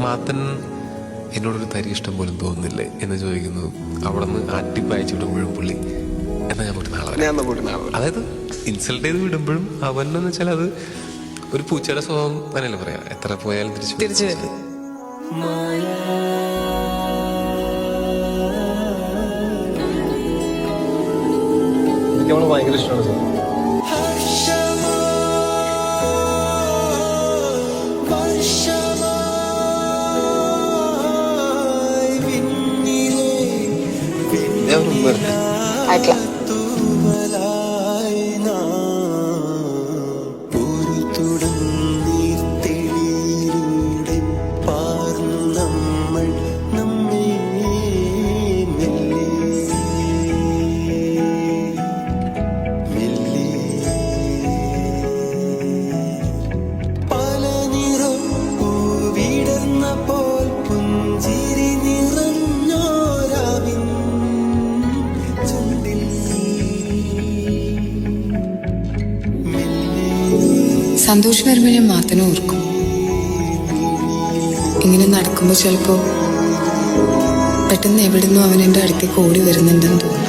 മാത്തൻ എന്നോടൊരു തരി ഇഷ്ടം പോലും തോന്നുന്നില്ലേ എന്ന് ചോദിക്കുന്നത് അവിടെ നിന്ന് ആറ്റിപ്പായച്ചു വിടുമ്പോഴും പുള്ളി എന്നാ ഞാൻ പോയിട്ട് നാളെ അതായത് ഇൻസൾട്ട് ചെയ്ത് വിടുമ്പോഴും അവനെന്ന് വെച്ചാൽ അത് ഒരു പൂച്ചയുടെ സ്വഭാവം തന്നെയല്ലേ പറയാം, എത്ര പോയാലും തിരിച്ചു വരും. എനിക്ക് ഭയങ്കര ഇഷ്ടമാണ് സാർ. സന്തോഷം വരുമ്പോൾ ഞാൻ മാത്തനെ ഓർക്കും. ഇങ്ങനെ നടക്കുമ്പോൾ ചിലപ്പോൾ പെട്ടെന്ന് എവിടുന്നോ അവൻ എൻ്റെ അടുത്തേക്ക് ഓടി വരുന്നുണ്ടെന്ന് തോന്നും.